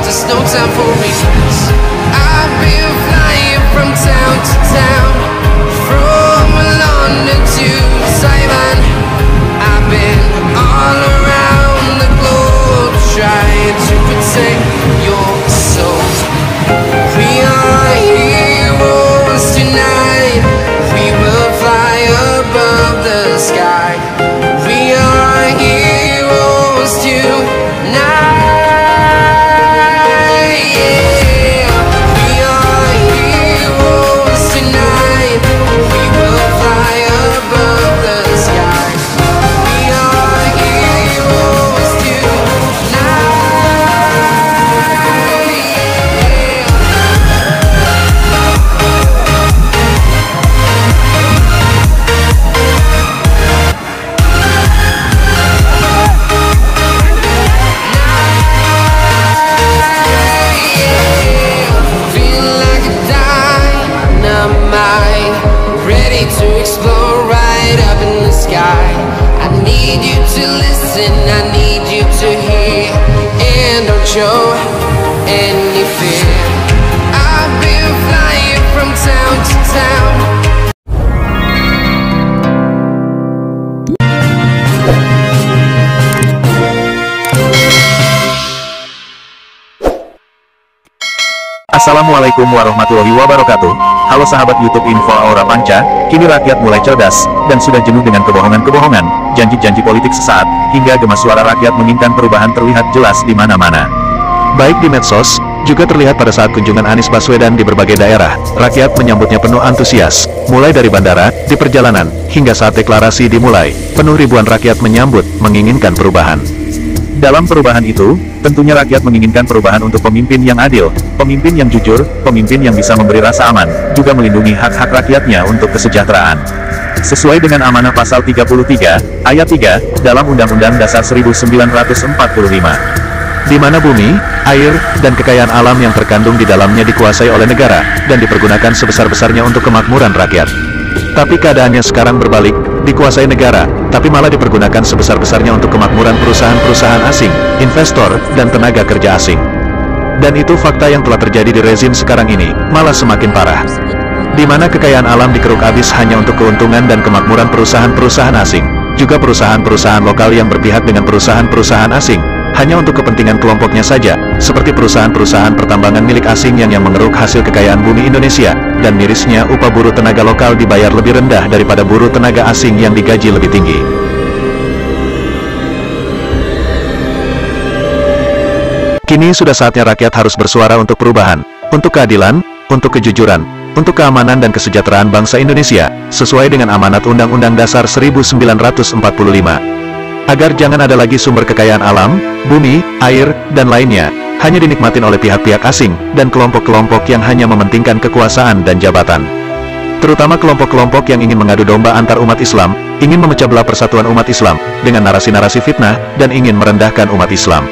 there's no time for reasons. I've been flying from town to town, from London to Taiwan. I've been all around the globe trying to protect your soul. We are heroes tonight. We will fly above the sky. We are heroes tonight. Yeah. We are heroes tonight. We will fly above the sky. We are heroes tonight. Feel like a dynamite, ready to explode right up in the sky. I need you to listen, I need you to hear, and don't show any fear. I've been flying from town to town. Assalamualaikum warahmatullahi wabarakatuh. Halo sahabat YouTube Info Aura Panca. Kini rakyat mulai cerdas, dan sudah jenuh dengan kebohongan-kebohongan, janji-janji politik sesaat, hingga gemas suara rakyat menginginkan perubahan terlihat jelas di mana-mana. Baik di medsos, juga terlihat pada saat kunjungan Anies Baswedan di berbagai daerah. Rakyat menyambutnya penuh antusias, mulai dari bandara, di perjalanan, hingga saat deklarasi dimulai. Penuh ribuan rakyat menyambut, menginginkan perubahan. Dalam perubahan itu, tentunya rakyat menginginkan perubahan untuk pemimpin yang adil, pemimpin yang jujur, pemimpin yang bisa memberi rasa aman, juga melindungi hak-hak rakyatnya untuk kesejahteraan. Sesuai dengan amanah pasal 33, ayat 3, dalam Undang-Undang Dasar 1945. Di mana bumi, air, dan kekayaan alam yang terkandung di dalamnya dikuasai oleh negara, dan dipergunakan sebesar-besarnya untuk kemakmuran rakyat. Tapi keadaannya sekarang berbalik, dikuasai negara, tapi malah dipergunakan sebesar-besarnya untuk kemakmuran perusahaan-perusahaan asing, investor, dan tenaga kerja asing. Dan itu fakta yang telah terjadi di rezim sekarang ini, malah semakin parah. Di mana kekayaan alam dikeruk habis hanya untuk keuntungan dan kemakmuran perusahaan-perusahaan asing, juga perusahaan-perusahaan lokal yang berpihak dengan perusahaan-perusahaan asing, hanya untuk kepentingan kelompoknya saja, seperti perusahaan-perusahaan pertambangan milik asing yang mengeruk hasil kekayaan bumi Indonesia, dan mirisnya upah buruh tenaga lokal dibayar lebih rendah daripada buruh tenaga asing yang digaji lebih tinggi. Kini sudah saatnya rakyat harus bersuara untuk perubahan, untuk keadilan, untuk kejujuran, untuk keamanan dan kesejahteraan bangsa Indonesia, sesuai dengan amanat Undang-Undang Dasar 1945. Agar jangan ada lagi sumber kekayaan alam, bumi, air, dan lainnya, hanya dinikmatin oleh pihak-pihak asing, dan kelompok-kelompok yang hanya mementingkan kekuasaan dan jabatan. Terutama kelompok-kelompok yang ingin mengadu domba antar umat Islam, ingin memecah belah persatuan umat Islam, dengan narasi-narasi fitnah, dan ingin merendahkan umat Islam.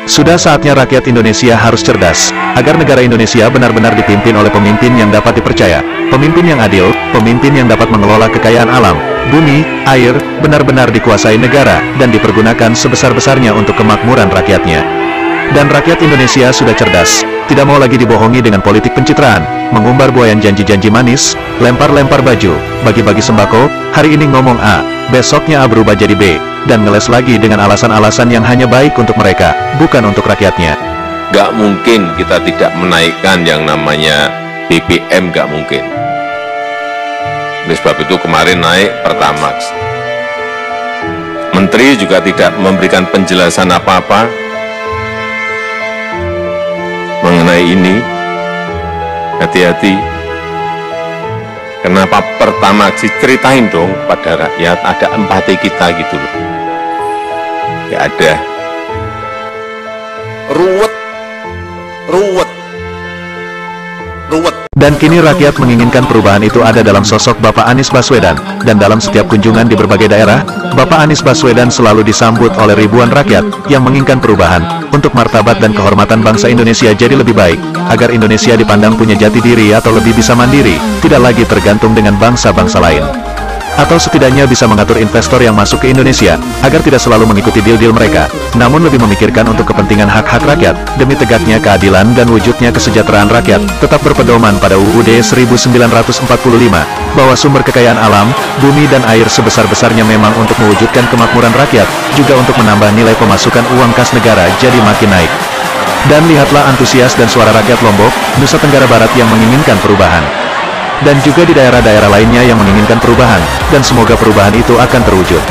Sudah saatnya rakyat Indonesia harus cerdas, agar negara Indonesia benar-benar dipimpin oleh pemimpin yang dapat dipercaya, pemimpin yang adil, pemimpin yang dapat mengelola kekayaan alam, bumi, air, benar-benar dikuasai negara, dan dipergunakan sebesar-besarnya untuk kemakmuran rakyatnya. Dan rakyat Indonesia sudah cerdas, tidak mau lagi dibohongi dengan politik pencitraan, mengumbar buayan janji-janji manis, lempar-lempar baju, bagi-bagi sembako, hari ini ngomong A, besoknya A berubah jadi B, dan ngeles lagi dengan alasan-alasan yang hanya baik untuk mereka, bukan untuk rakyatnya. Gak mungkin kita tidak menaikkan yang namanya BBM, gak mungkin. Oleh sebab itu kemarin naik Pertamax. Menteri juga tidak memberikan penjelasan apa-apa mengenai ini. Hati-hati. Kenapa Pertamax? Ceritain dong pada rakyat, ada empati kita gitu loh. Gak ada. Ruwet. Dan kini rakyat menginginkan perubahan itu ada dalam sosok Bapak Anies Baswedan, dan dalam setiap kunjungan di berbagai daerah, Bapak Anies Baswedan selalu disambut oleh ribuan rakyat yang menginginkan perubahan, untuk martabat dan kehormatan bangsa Indonesia jadi lebih baik, agar Indonesia dipandang punya jati diri atau lebih bisa mandiri, tidak lagi tergantung dengan bangsa-bangsa lain. Atau setidaknya bisa mengatur investor yang masuk ke Indonesia, agar tidak selalu mengikuti deal-deal mereka, namun lebih memikirkan untuk kepentingan hak-hak rakyat, demi tegaknya keadilan dan wujudnya kesejahteraan rakyat, tetap berpedoman pada UUD 1945, bahwa sumber kekayaan alam, bumi dan air sebesar-besarnya memang untuk mewujudkan kemakmuran rakyat, juga untuk menambah nilai pemasukan uang kas negara jadi makin naik. Dan lihatlah antusias dan suara rakyat Lombok, Nusa Tenggara Barat yang menginginkan perubahan. Dan juga di daerah-daerah lainnya yang menginginkan perubahan, dan semoga perubahan itu akan terwujud.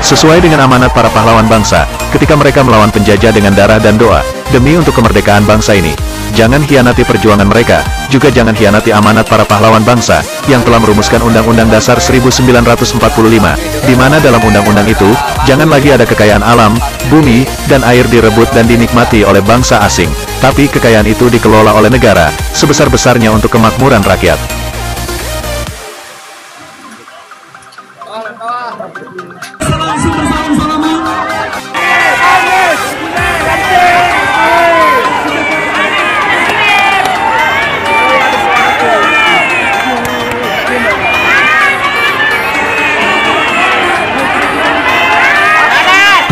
Sesuai dengan amanat para pahlawan bangsa, ketika mereka melawan penjajah dengan darah dan doa, demi untuk kemerdekaan bangsa ini. Jangan hianati perjuangan mereka, juga jangan hianati amanat para pahlawan bangsa, yang telah merumuskan Undang-Undang Dasar 1945, di mana dalam undang-undang itu, jangan lagi ada kekayaan alam, bumi, dan air direbut dan dinikmati oleh bangsa asing, tapi kekayaan itu dikelola oleh negara, sebesar-besarnya untuk kemakmuran rakyat.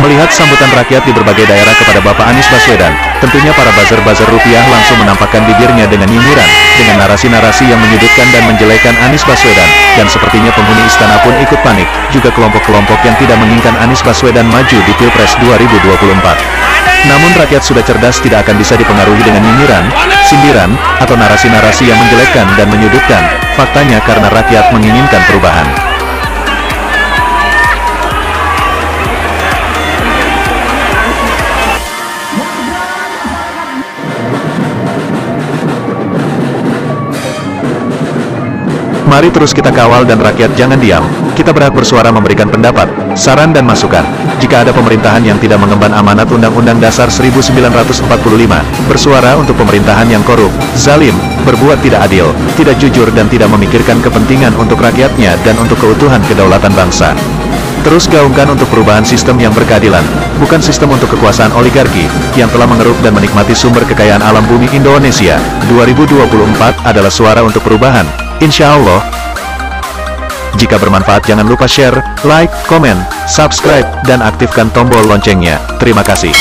Melihat sambutan rakyat di berbagai daerah kepada Bapak Anies Baswedan, tentunya para buzzer-buzzer rupiah langsung menampakkan bibirnya dengan nyinyiran, dengan narasi-narasi yang menyudutkan dan menjelekan Anies Baswedan, dan sepertinya penghuni istana pun ikut panik, juga kelompok-kelompok yang tidak menginginkan Anies Baswedan maju di Pilpres 2024. Namun rakyat sudah cerdas, tidak akan bisa dipengaruhi dengan nyinyiran, sindiran, atau narasi-narasi yang menjelekkan dan menyudutkan, faktanya karena rakyat menginginkan perubahan. Mari terus kita kawal dan rakyat jangan diam. Kita berhak bersuara, memberikan pendapat, saran dan masukan. Jika ada pemerintahan yang tidak mengemban amanat Undang-Undang Dasar 1945, bersuara untuk pemerintahan yang korup, zalim, berbuat tidak adil, tidak jujur dan tidak memikirkan kepentingan untuk rakyatnya dan untuk keutuhan kedaulatan bangsa. Terus gaungkan untuk perubahan sistem yang berkeadilan, bukan sistem untuk kekuasaan oligarki, yang telah mengeruk dan menikmati sumber kekayaan alam bumi Indonesia. 2024 adalah suara untuk perubahan, insya Allah. Jika bermanfaat jangan lupa share, like, komen, subscribe, dan aktifkan tombol loncengnya. Terima kasih.